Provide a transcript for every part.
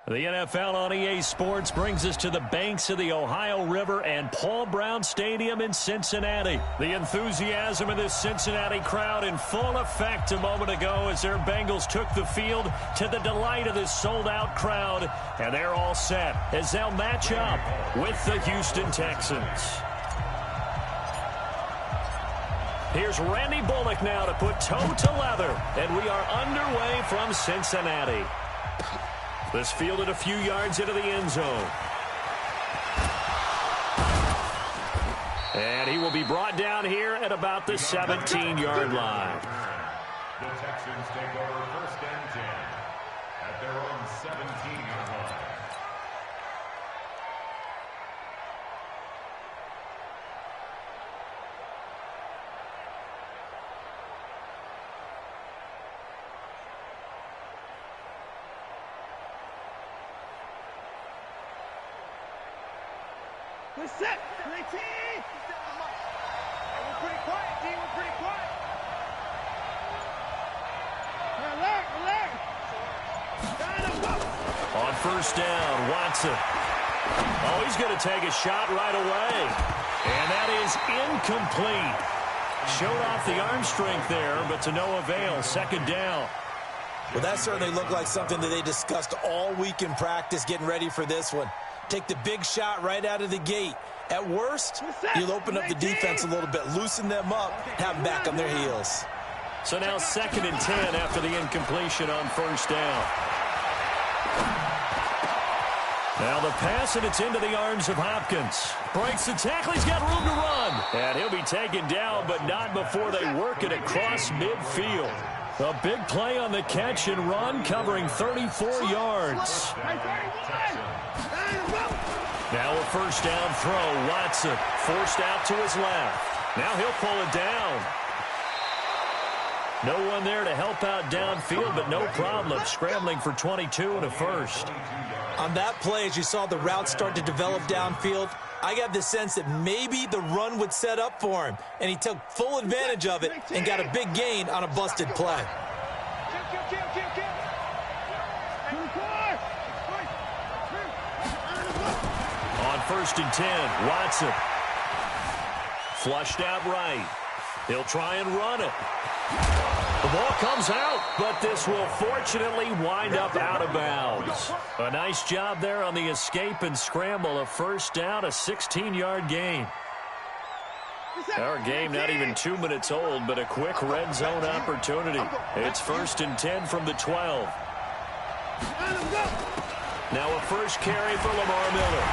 The NFL on EA Sports brings us to the banks of the Ohio River and Paul Brown Stadium in Cincinnati. The enthusiasm of this Cincinnati crowd in full effect a moment ago as their Bengals took the field to the delight of this sold-out crowd. And they're all set as they'll match up with the Houston Texans. Here's Randy Bullock now to put toe to leather. And we are underway from Cincinnati. This fielded a few yards into the end zone. And he will be brought down here at about the 17-yard line. The Texans take over 1st and 10 at their own 17-yard line. We're set. We're pretty quiet, team. We're pretty quiet. Relax. On 1st down, Watson. Oh, he's going to take a shot right away. And that is incomplete. Showed off the arm strength there, but to no avail. 2nd down. Well, that certainly looked like something that they discussed all week in practice, getting ready for this one. Take the big shot right out of the gate. At worst, you'll open up the defense a little bit, loosen them up, have them back on their heels. So now 2nd and 10 after the incompletion on 1st down. Now the pass, and it's into the arms of Hopkins. Breaks the tackle, he's got room to run. And he'll be taken down, but not before they work it across midfield. A big play on the catch and run, covering 34 yards. Now a 1st down throw. Watson forced out to his left. Now he'll pull it down. No one there to help out downfield, but no problem. Scrambling for 22 and a 1st. On that play, as you saw the route start to develop downfield, I got the sense that maybe the run would set up for him, and he took full advantage of it and got a big gain on a busted play. On 1st and 10, Watson. Flushed out right. He'll try and run it. The ball comes out, but this will fortunately wind up out of bounds. A nice job there on the escape and scramble. A 1st down, a 16-yard gain. Our game not even 2 minutes old, but a quick red zone opportunity. It's 1st and 10 from the 12. Now a 1st carry for Lamar Miller.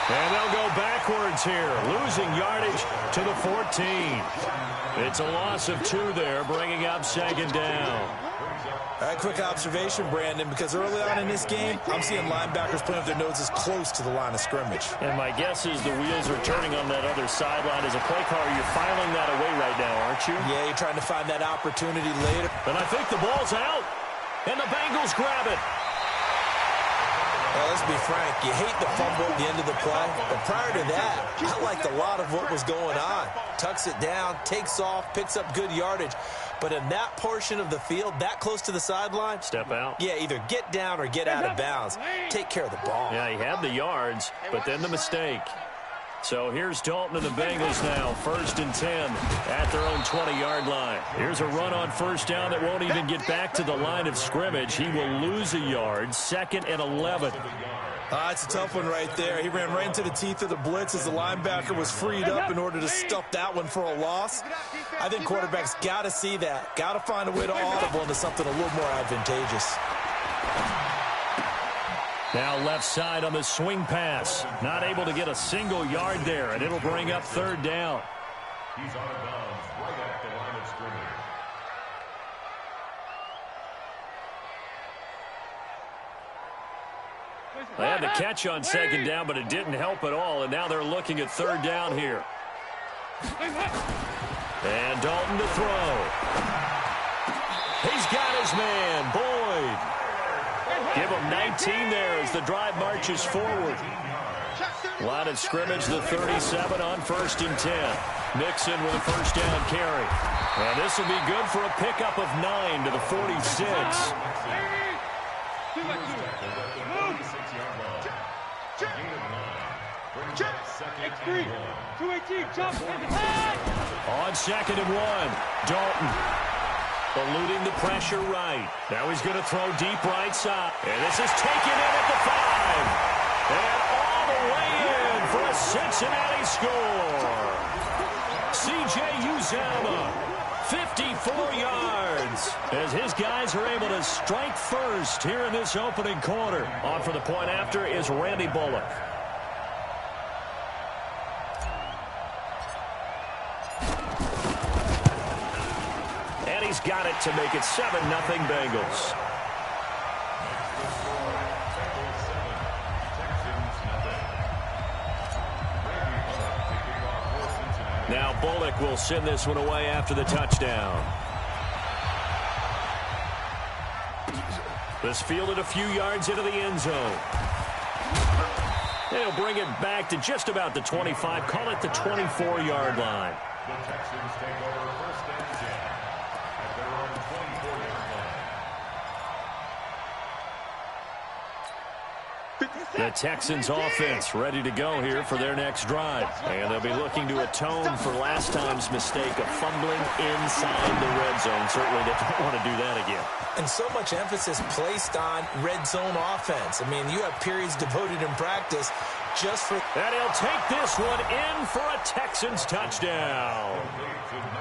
And they'll go backwards here, losing yardage to the 14. It's a loss of 2 there, bringing up 2nd down. All right, quick observation, Brandon, because early on in this game, I'm seeing linebackers putting up their noses close to the line of scrimmage. And my guess is the wheels are turning on that other sideline. As a play caller, you're filing that away right now, aren't you? Yeah, you're trying to find that opportunity later. And I think the ball's out, and the Bengals grab it. Well, let's be frank, you hate the fumble at the end of the play, but prior to that, I liked a lot of what was going on. Tucks it down, takes off, picks up good yardage. But in that portion of the field, that close to the sideline, step out. Yeah, either get down or get out of bounds. Take care of the ball. Yeah, he had the yards, but then the mistake. So here's Dalton and the Bengals now, 1st and 10 at their own 20-yard line. Here's a run on 1st down that won't even get back to the line of scrimmage. He will lose a yard, 2nd and 11. It's a tough one right there. He ran right into the teeth of the blitz as the linebacker was freed up in order to stuff that one for a loss. I think quarterbacks got to see that. Got to find a way to audible into something a little more advantageous. Now left side on the swing pass. Not able to get a single yard there, and it'll bring up 3rd down. He's out of bounds right at the line of scrimmage. They had the catch on 2nd down, but it didn't help at all, and now they're looking at 3rd down here. And Dalton to throw. He's got his man, Boyd. Give him 19 there as the drive marches forward. Line of scrimmage, the 37 on 1st and 10. Mixon with a 1st down carry. And this will be good for a pickup of 9 to the 46. On 2nd and 1, Dalton eluding the pressure right. Now he's going to throw deep right side. And this is taken in at the 5. And all the way in for a Cincinnati score. C.J. Uzomah, 54 yards, as his guys are able to strike first here in this opening quarter. On for the point after is Randy Bullock. And he's got it to make it 7-0 Bengals. Now Bullock will send this one away after the touchdown. This fielded a few yards into the end zone. They'll bring it back to just about the 25. Call it the 24-yard line. The Texans take over 1st and 10 at their own 24-yard line. The Texans offense ready to go here for their next drive. And they'll be looking to atone for last time's mistake of fumbling inside the red zone. Certainly they don't want to do that again. And so much emphasis placed on red zone offense. I mean, you have periods devoted in practice just for... And he'll take this one in for a Texans touchdown.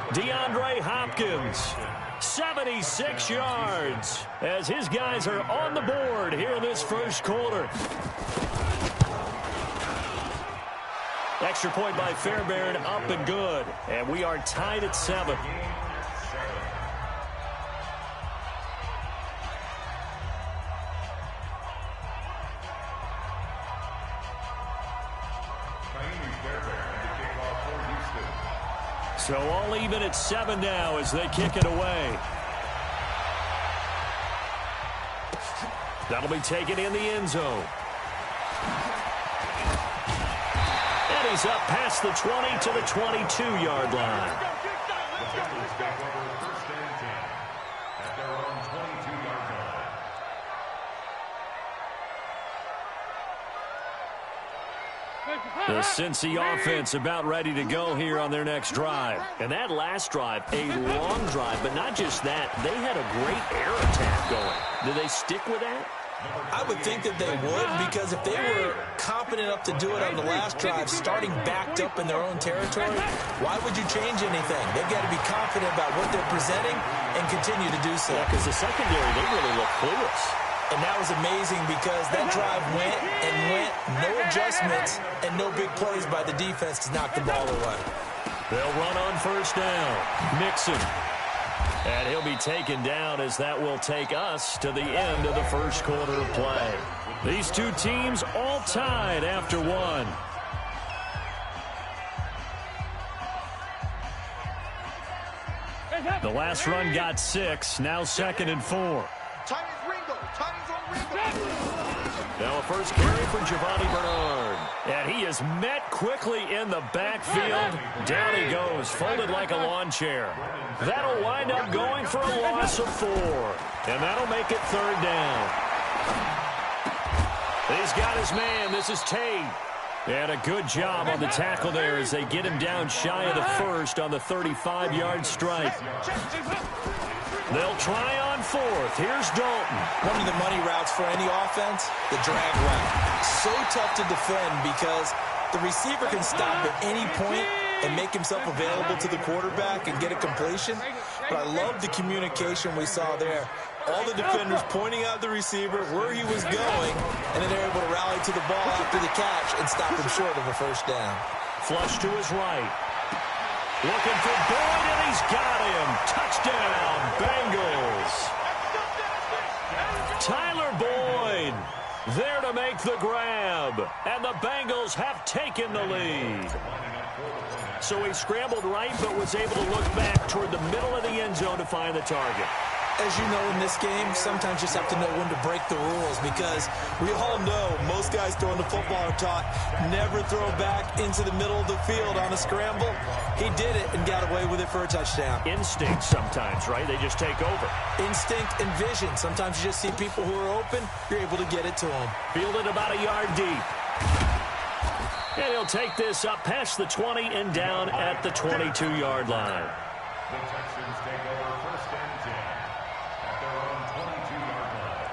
DeAndre Hopkins, 76 yards, as his guys are on the board here in this first quarter. Extra point by Fairbairn, up and good. And we are tied at 7. So all even at 7 now as they kick it away. That'll be taken in the end zone. And he's up past the 20 to the 22-yard line. The Cincy offense about ready to go here on their next drive. And that last drive, a long drive, but not just that. They had a great air attack going. Do they stick with that? I would think that they would, because if they were confident enough to do it on the last drive, starting backed up in their own territory, why would you change anything? They've got to be confident about what they're presenting and continue to do so. Yeah, because the secondary, they really look clueless. And that was amazing because that drive went and went, no adjustments, and no big plays by the defense to knock the ball away. They'll run on first down. Mixon. And he'll be taken down as that will take us to the end of the first quarter of play. These two teams all tied after 1. The last run got 6. Now 2nd and 4. Now a first carry for Giovanni Bernard. And he is met quickly in the backfield. Down he goes, folded like a lawn chair. That'll wind up going for a loss of 4. And that'll make it 3rd down. He's got his man. This is Tate. And a good job on the tackle there as they get him down shy of the 1st on the 35-yard strike. They'll try on 4th. Here's Dalton. One of the money routes for any offense, the drag route. So tough to defend because the receiver can stop at any point and make himself available to the quarterback and get a completion. But I love the communication we saw there. All the defenders pointing out the receiver, where he was going, and then they're able to rally to the ball after the catch and stop him short of a first down. Flush to his right. Looking for Boyd, and he's got him. Touchdown, Bengals. Tyler Boyd there to make the grab. And the Bengals have taken the lead. So he scrambled right, but was able to look back toward the middle of the end zone to find the target. As you know, in this game, sometimes you just have to know when to break the rules, because we all know most guys throwing the football are taught never throw back into the middle of the field on a scramble. He did it and got away with it for a touchdown. Instinct sometimes, right? They just take over. Instinct and vision. Sometimes you just see people who are open, you're able to get it to them. Fielded about a yard deep. And he'll take this up past the 20 and down at the 22-yard line. The Texans take over first and 10 at their own 22-yard line.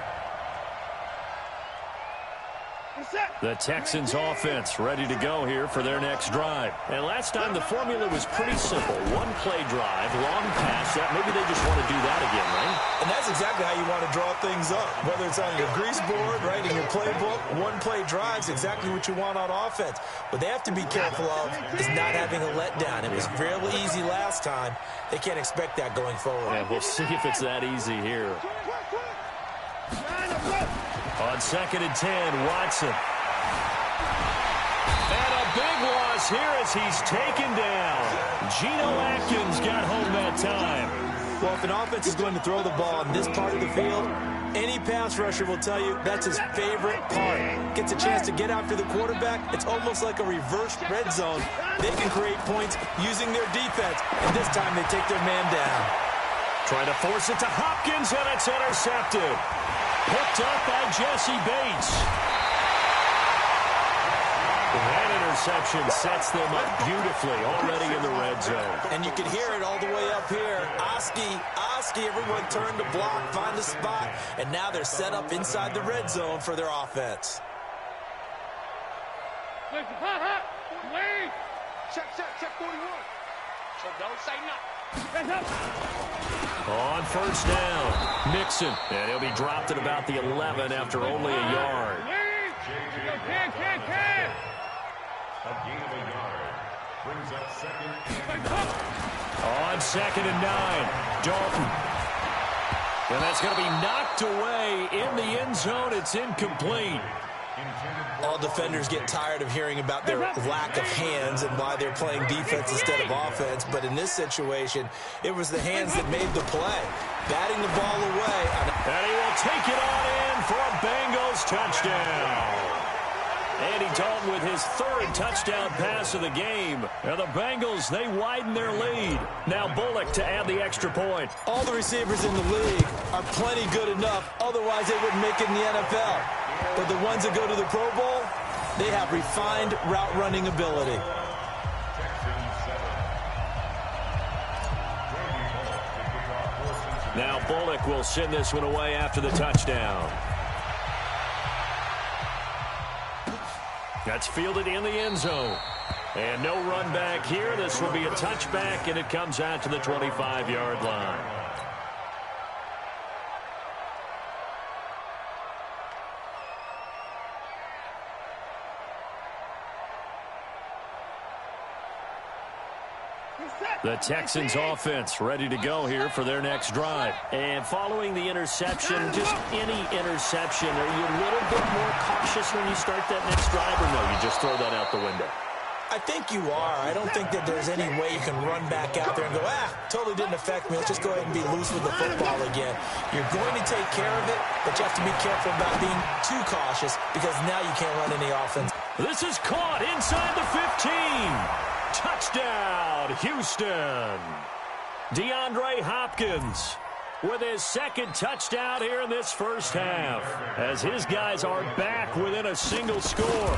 The Texans offense ready to go here for their next drive. And last time the formula was pretty simple. One play drive, long pass. Maybe they just want to do that again, right? And that's exactly how you want to draw things up. Whether it's on your grease board, right, in your playbook, one play drive is exactly what you want on offense. What they have to be careful of is not having a letdown. It was fairly easy last time. They can't expect that going forward. And we'll see if it's that easy here. On 2nd and 10, Watson. And a big loss here as he's taken down. Geno Atkins got home that time. Well, if an offense is going to throw the ball in this part of the field, any pass rusher will tell you that's his favorite part. Gets a chance to get after the quarterback. It's almost like a reverse red zone. They can create points using their defense, and this time they take their man down. Trying to force it to Hopkins, and it's intercepted. Picked up by Jesse Bates. That interception sets them up beautifully already in the red zone. And you can hear it all the way up here. Oski, everyone turned to block, find a spot, and now they're set up inside the red zone for their offense. Check 41. So don't say nothing. On first down, Mixon. And he'll be dropped at about the 11 after only a yard. A gain of a yard brings up 2nd and 9. On 2nd and 9, Dalton. And that's going to be knocked away in the end zone. It's incomplete. All defenders get tired of hearing about their lack of hands and why they're playing defense instead of offense. But in this situation, it was the hands that made the play. Batting the ball away. And he will take it on in for a Bengals touchdown. Andy Dalton with his 3rd touchdown pass of the game. And the Bengals, they widen their lead. Now Bullock to add the extra point. All the receivers in the league are plenty good enough. Otherwise, they wouldn't make it in the NFL. But the ones that go to the Pro Bowl, they have refined route running ability. Now Bullock will send this one away after the touchdown. That's fielded in the end zone. And no run back here. This will be a touchback, and it comes out to the 25-yard line. The Texans offense ready to go here for their next drive. And following the interception, just any interception, are you a little bit more cautious when you start that next drive, or no, you just throw that out the window? I think you are. I don't think that there's any way you can run back out there and go, totally didn't affect me. Let's just go ahead and be loose with the football again. You're going to take care of it, but you have to be careful about being too cautious because now you can't run any offense. This is caught inside the 15. Touchdown, Houston. DeAndre Hopkins with his 2nd touchdown here in this first half, as his guys are back within a single score.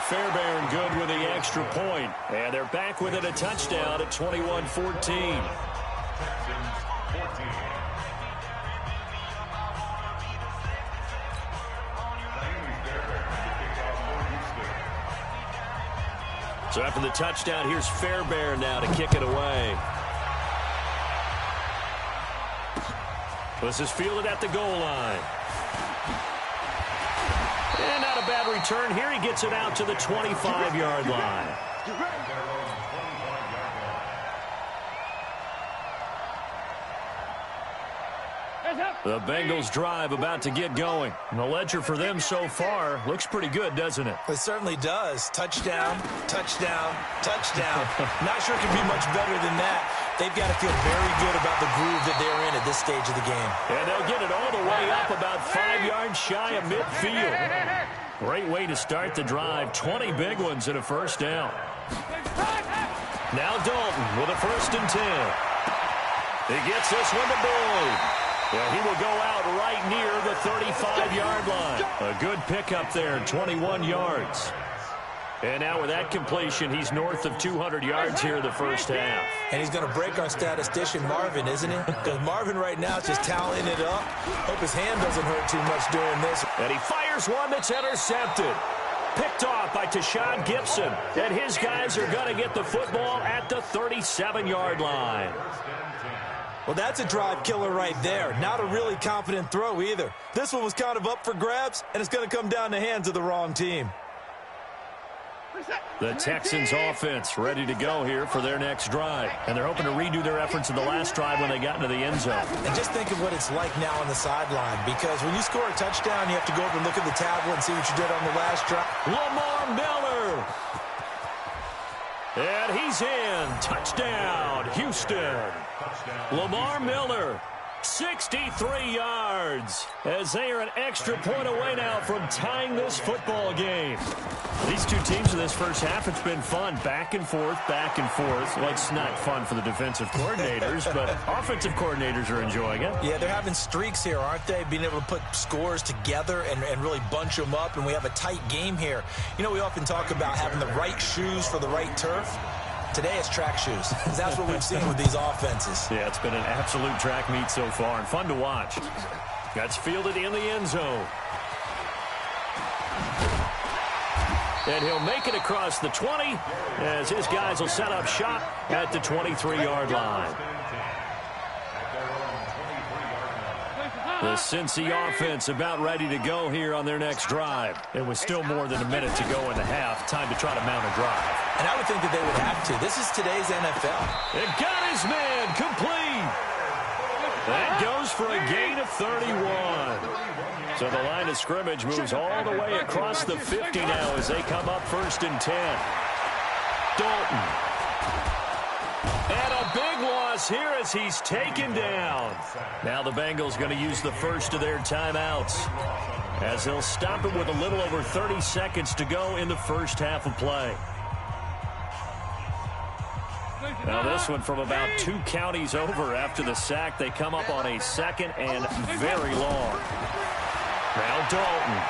Fairbairn good with the extra point, and they're back within a touchdown at 21-14. So after the touchdown, here's Fairbairn now to kick it away. This is fielded at the goal line. And not a bad return here. He gets it out to the 25-yard line. The Bengals drive about to get going. And the ledger for them so far looks pretty good, doesn't it? It certainly does. Touchdown, touchdown, touchdown. Not sure it can be much better than that. they've got to feel very good about the groove that they're in at this stage of the game. And they'll get it all the way up about 5 yards shy of midfield. Great way to start the drive. 20 big ones and a first down. Now Dalton with a 1st and 10. He gets this one to Boyd. Yeah, he will go out right near the 35-yard line. A good pickup there, 21 yards. And now with that completion, he's north of 200 yards here in the first half. And he's going to break our statistician, Marvin, isn't he? Because Marvin right now is just tallying it up. Hope his hand doesn't hurt too much doing this. And he fires one that's intercepted. Picked off by Tashawn Gibson. And his guys are going to get the football at the 37-yard line. Well, that's a drive killer right there. Not a really confident throw either. This one was kind of up for grabs, and it's going to come down the hands of the wrong team. The Texans offense ready to go here for their next drive. And they're hoping to redo their efforts in the last drive when they got into the end zone. And just think of what it's like now on the sideline, because when you score a touchdown, you have to go over and look at the tablet and see what you did on the last drive. Lamar Miller. And he's in. Touchdown, Houston. Lamar Miller. 63 yards as they are an extra point away now from tying this football game. These two teams in this first half, it's been fun. Back and forth, back and forth. Well, it's not fun for the defensive coordinators, but offensive coordinators are enjoying it. Yeah, they're having streaks here, aren't they? Being able to put scores together and really bunch them up, and we have a tight game here. You know, we often talk about having the right shoes for the right turf. Today it's track shoes. That's what we've seen with these offenses. Yeah, it's been an absolute track meet so far and fun to watch. That's fielded in the end zone. And he'll make it across the 20 as his guys will set up shop at the 23-yard line. The Cincy offense about ready to go here on their next drive. It was still more than a minute to go in the half. Time to try to mount a drive. And I would think that they would have to. This is today's NFL. It got his man complete. That goes for a gain of 31. So the line of scrimmage moves all the way across the 50 now as they come up 1st and 10. Dalton. And a big loss here as he's taken down. Now the Bengals going to use the first of their timeouts as they'll stop it with a little over 30 seconds to go in the first half of play. Now this one from about 2 counties over after the sack. They come up on a 2nd and very long. Now Dalton.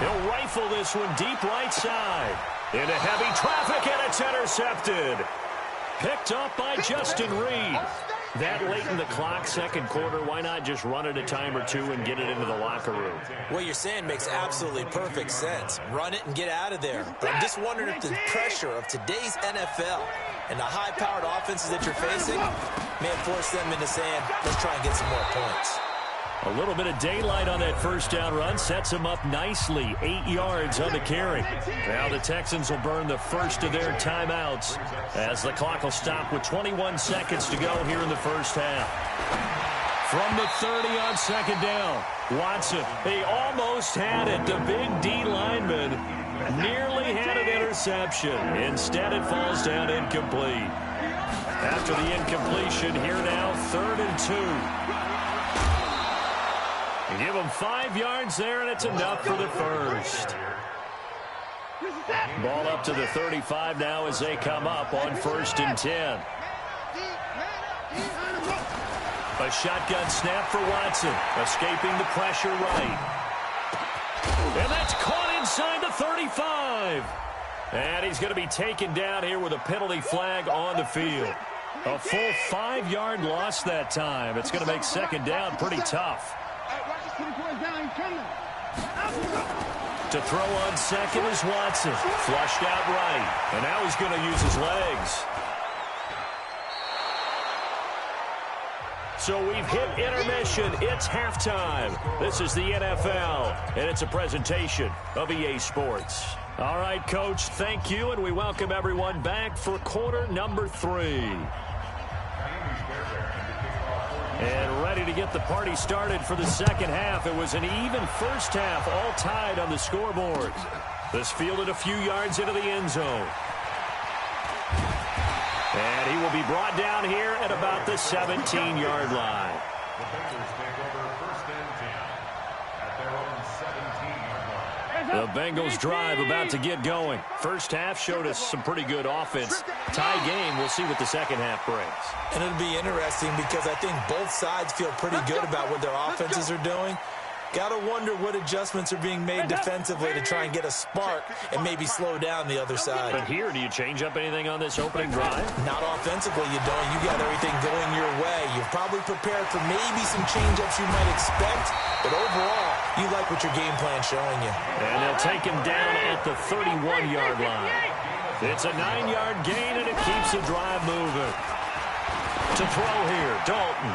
He'll rifle this one deep right side. Into heavy traffic, and it's intercepted. Picked up by Justin Reed. That late in the clock, second quarter, why not just run it a time or two and get it into the locker room? What you're saying makes absolutely perfect sense. Run it and get out of there. But I'm just wondering if the pressure of today's NFL and the high-powered offenses that you're facing may force them into saying, let's try and get some more points. A little bit of daylight on that first down run sets him up nicely. 8 yards on the carry. Now the Texans will burn the first of their timeouts as the clock will stop with 21 seconds to go here in the first half. From the 30 on 2nd down, Watson, he almost had it. The big D lineman nearly had an interception. Instead, it falls down incomplete. After the incompletion, here now, 3rd and 2. Give them 5 yards there, and it's enough for the first. Ball up to the 35 now as they come up on 1st and 10. A shotgun snap for Watson, escaping the pressure right. And that's caught inside the 35. And he's going to be taken down here with a penalty flag on the field. A full 5-yard loss that time. It's going to make 2nd down pretty tough. To throw on 2nd is Watson. Flushed out right. And now he's going to use his legs. So we've hit intermission. It's halftime. This is the NFL, and it's a presentation of EA Sports. All right, Coach, thank you, and we welcome everyone back for quarter number 3. And ready to get the party started for the second half. It was an even first half, all tied on the scoreboard. This fielded a few yards into the end zone. And he will be brought down here at about the 17-yard line. The Bengals take over first and 10 at their own 17-yard line. The Bengals drive about to get going. First half showed us some pretty good offense. Tie game, we'll see what the second half brings. And it'll be interesting because I think both sides feel pretty good about what their offenses are doing. Got to wonder what adjustments are being made defensively to try and get a spark and maybe slow down the other side. But here, do you change up anything on this opening drive? Not offensively, you don't. You got everything going your way. You've probably prepared for maybe some change-ups you might expect, but overall, you like what your game plan's showing you. And they'll take him down at the 31-yard line. It's a 9-yard gain, and it keeps the drive moving. To throw here, Dalton.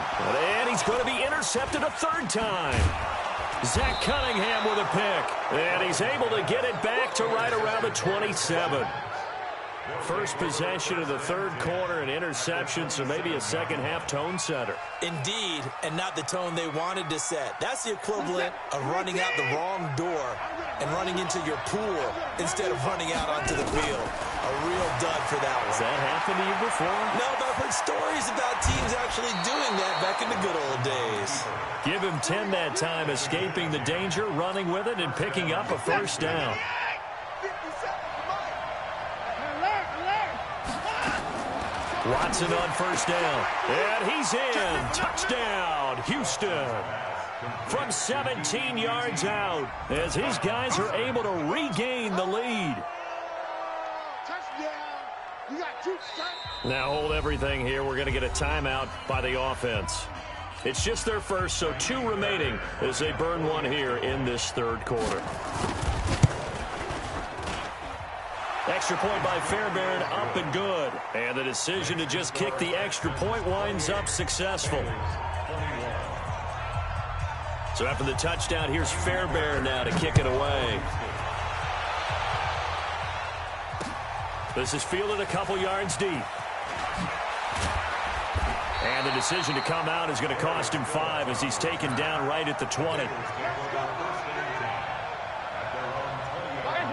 And he's going to be intercepted a third time. Zach Cunningham with a pick. And he's able to get it back to right around the 27. First possession of the third quarter, an interception, so maybe a second-half tone setter. Indeed, and not the tone they wanted to set. That's the equivalent of running out the wrong door and running into your pool instead of running out onto the field. A real dud for that one. Has that happened to you before? No, but I've heard stories about teams actually doing that back in the good old days. Give him 10 that time, escaping the danger, running with it, and picking up a first down. Watson on first down, and he's in. Touchdown, Houston. From 17 yards out, as his guys are able to regain the lead. Now hold everything here. We're going to get a timeout by the offense. It's just their first, so 2 remaining as they burn one here in this third quarter. Extra point by Fairbairn, up and good. And the decision to just kick the extra point winds up successful. So after the touchdown, here's Fairbairn now to kick it away. This is fielded a couple yards deep. And the decision to come out is going to cost him 5 as he's taken down right at the 20.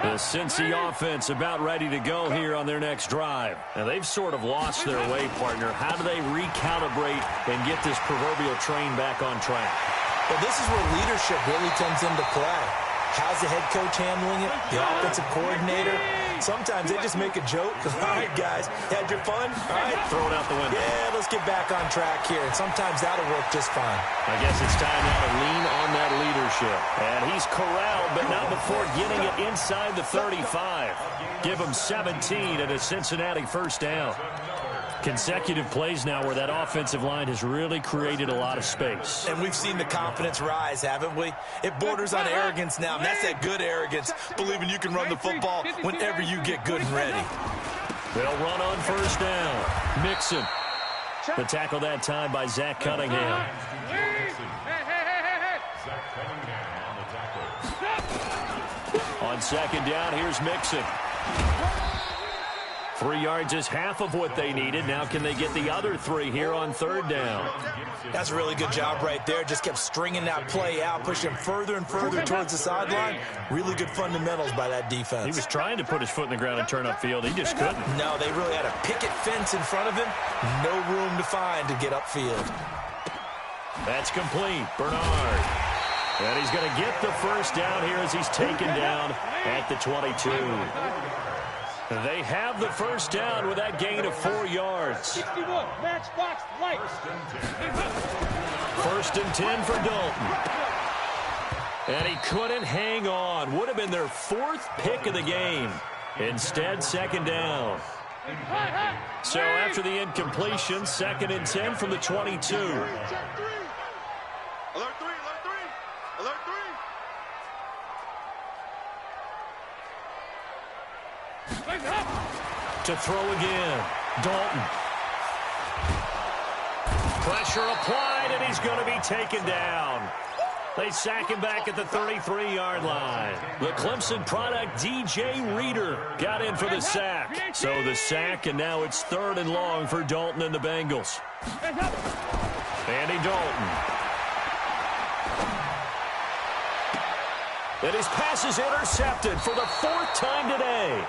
The Cincy offense about ready to go here on their next drive. Now, they've sort of lost their way, partner. How do they recalibrate and get this proverbial train back on track? Well, this is where leadership really comes into play. How's the head coach handling it? The offensive coordinator? Sometimes they just make a joke. All right, guys, had your fun? All right. Throw it out the window. Yeah, let's get back on track here. And sometimes that'll work just fine. I guess it's time now to lean on that leadership. And he's corralled, but not before getting it inside the 35. Give him 17 and a Cincinnati first down. Consecutive plays now where that offensive line has really created a lot of space. And we've seen the confidence rise, haven't we? It borders on arrogance now, and that's that good arrogance, believing you can run the football whenever you get good and ready. They'll run on first down. Mixon. The tackle that time by Zach Cunningham. On second down, here's Mixon. 3 yards is half of what they needed. Now can they get the other 3 here on third down? That's a really good job right there. Just kept stringing that play out, pushing further and further towards the sideline. Really good fundamentals by that defense. He was trying to put his foot in the ground and turn upfield. He just couldn't. No, they really had a picket fence in front of him. No room to find to get upfield. That's complete. Bernard. And he's going to get the first down here as he's taken down at the 22. They have the first down with that gain of 4 yards. 61, matchbox light. First and 10 for Dalton. And he couldn't hang on. Would have been their 4th pick of the game. Instead, second down. So after the incompletion, second and 10 from the 22. Alert 3, alert 3, alert 3. To throw again, Dalton. Pressure applied, and he's going to be taken down. They sack him back at the 33-yard line. The Clemson product, DJ Reader, got in for the sack. So the sack, and now it's 3rd and long for Dalton and the Bengals. Andy Dalton. And his pass is intercepted for the 4th time today.